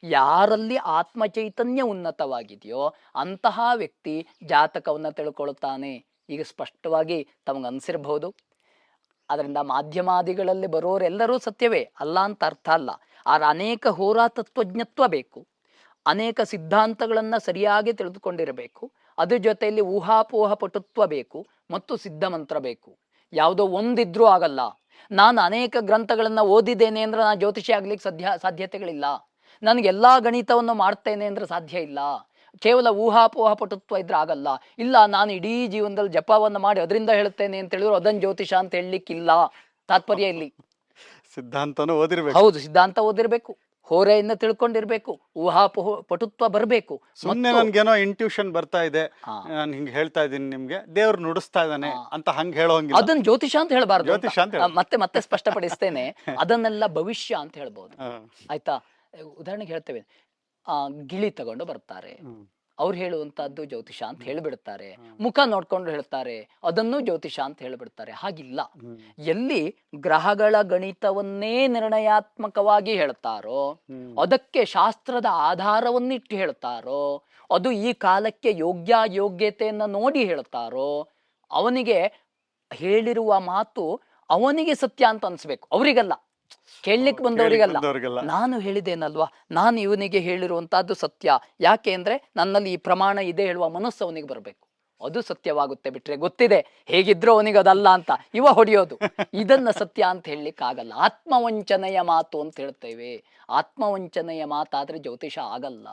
ಯಾರಲ್ಲಿ ಆತ್ಮ ಚೈತನ್ಯ ಉನ್ನತವಾಗಿದೆಯೋ ಅಂತಹ ವ್ಯಕ್ತಿ ಜಾತಕವನ್ನು ತಿಳ್ಕೊಳ್ತಾನೆ. ಈಗ ಸ್ಪಷ್ಟವಾಗಿ ತಮಗೆ ಅನಿಸಿರಬಹುದು. ಅದರಿಂದ ಮಾಧ್ಯಮಾದಿಗಳಲ್ಲಿ ಬರೋರೆಲ್ಲರೂ ಸತ್ಯವೇ ಅಲ್ಲ ಅಂತ ಅರ್ಥ ಅಲ್ಲ. ಆದ್ರೆ ಅನೇಕ ಹೋರಾತತ್ವಜ್ಞತ್ವ ಬೇಕು, ಅನೇಕ ಸಿದ್ಧಾಂತಗಳನ್ನು ಸರಿಯಾಗಿ ತಿಳಿದುಕೊಂಡಿರಬೇಕು, ಅದ್ರ ಜೊತೆಯಲ್ಲಿ ಊಹಾಪೋಹ ಪಟುತ್ವ ಬೇಕು ಮತ್ತು ಸಿದ್ಧ ಮಂತ್ರ ಬೇಕು. ಯಾವುದೋ ಒಂದಿದ್ರೂ ಆಗಲ್ಲ. ನಾನು ಅನೇಕ ಗ್ರಂಥಗಳನ್ನು ಓದಿದ್ದೇನೆ ಅಂದ್ರೆ ನಾನು ಜ್ಯೋತಿಷಿ ಆಗ್ಲಿಕ್ಕೆ ಸಾಧ್ಯತೆಗಳಿಲ್ಲ. ನನಗೆಲ್ಲಾ ಗಣಿತವನ್ನು ಮಾಡ್ತೇನೆ ಅಂದ್ರೆ ಸಾಧ್ಯ ಇಲ್ಲ. ಕೇವಲ ಊಹಾಪೋಹ ಪಟುತ್ವ ಇದ್ರೆ ಆಗಲ್ಲ. ಇಲ್ಲ ನಾನು ಇಡೀ ಜೀವನದಲ್ಲಿ ಜಪವನ್ನು ಮಾಡಿ ಅದರಿಂದ ಹೇಳ್ತೇನೆ ಅಂತ ಹೇಳಿದ್ರು ಅದನ್ನ ಜ್ಯೋತಿಷ ಅಂತ ಹೇಳಲಿಕ್ಕಿಲ್ಲ. ತಾತ್ಪರ್ಯ ಇಲ್ಲಿ ಸಿದ್ಧಾಂತನೂ ಓದಿರ್ಬೇಕು. ಹೌದು, ಸಿದ್ಧಾಂತ ಓದಿರ್ಬೇಕು, ಹೋರೆಯಿಂದ ತಿಳ್ಕೊಂಡಿರ್ಬೇಕು, ಊಹಾಪೋಹ ಪಟುತ್ವ ಬರಬೇಕು. ಸುಮ್ಮನೆ ನನ್ಗೇನೋ ಇಂಟ್ಯೂಷನ್ ಬರ್ತಾ ಇದೆ, ನಾನು ಹಿಂಗೆ ಹೇಳ್ತಾ ಇದ್ದೀನಿ, ನಿಮ್ಗೆ ದೇವ್ರು ನುಡಿಸ್ತಾ ಇದ್ದಾನೆ ಅಂತ ಹಂಗೆ ಹೇಳೋಂಗಿಲ್ಲ. ಅದನ್ನ ಜ್ಯೋತಿಷ ಅಂತ ಹೇಳಬಾರ್ದು. ಜ್ಯೋತಿಷ ಅಂತ ಮತ್ತೆ ಸ್ಪಷ್ಟಪಡಿಸ್ತೇನೆ. ಅದನ್ನೆಲ್ಲ ಭವಿಷ್ಯ ಅಂತ ಹೇಳ್ಬೋದು. ಆಯ್ತಾ? ಉದಾಹರಣೆಗೆ ಹೇಳ್ತೇವೆ, ಗಿಳಿ ತಗೊಂಡು ಬರ್ತಾರೆ, ಅವ್ರು ಹೇಳುವಂತಹದ್ದು ಜ್ಯೋತಿಷ ಅಂತ ಹೇಳಿಬಿಡ್ತಾರೆ. ಮುಖ ನೋಡ್ಕೊಂಡು ಹೇಳ್ತಾರೆ, ಅದನ್ನು ಜ್ಯೋತಿಷ ಅಂತ ಹೇಳಿಬಿಡ್ತಾರೆ. ಹಾಗಿಲ್ಲ. ಎಲ್ಲಿ ಗ್ರಹಗಳ ಗಣಿತವನ್ನೇ ನಿರ್ಣಯಾತ್ಮಕವಾಗಿ ಹೇಳ್ತಾರೋ, ಅದಕ್ಕೆ ಶಾಸ್ತ್ರದ ಆಧಾರವನ್ನಿಟ್ಟು ಹೇಳ್ತಾರೋ, ಅದು ಈ ಕಾಲಕ್ಕೆ ಯೋಗ್ಯತೆಯನ್ನು ನೋಡಿ ಹೇಳ್ತಾರೋ, ಅವನಿಗೆ ಹೇಳಿರುವ ಮಾತು ಅವನಿಗೆ ಸತ್ಯ ಅಂತ ಅನ್ಸ್ಬೇಕು, ಅವರಿಗಲ್ಲ, ಕೇಳಲಿಕ್ಕೆ ಬಂದವರಿಗಲ್ಲ. ನಾನು ಹೇಳಿದ್ದೇನಲ್ವಾ, ನಾನು ಇವನಿಗೆ ಹೇಳಿರುವಂತಹದ್ದು ಸತ್ಯ, ಯಾಕೆ ಅಂದ್ರೆ ನನ್ನಲ್ಲಿ ಈ ಪ್ರಮಾಣ ಇದೆ ಹೇಳುವ ಮನಸ್ಸು ಅವನಿಗೆ ಬರಬೇಕು, ಅದು ಸತ್ಯವಾಗುತ್ತೆ. ಬಿಟ್ರೆ ಗೊತ್ತಿದೆ ಹೇಗಿದ್ರು ಅವನಿಗೆ ಅದಲ್ಲ ಅಂತ ಇವ ಹೊಡೆಯೋದು, ಇದನ್ನ ಸತ್ಯ ಅಂತ ಹೇಳಲಿಕ್ಕೆ ಆಗಲ್ಲ. ಆತ್ಮವಂಚನೆಯ ಮಾತು ಅಂತ ಹೇಳ್ತೇವೆ. ಆತ್ಮವಂಚನೆಯ ಮಾತಾದ್ರೆ ಜ್ಯೋತಿಷ ಆಗಲ್ಲ.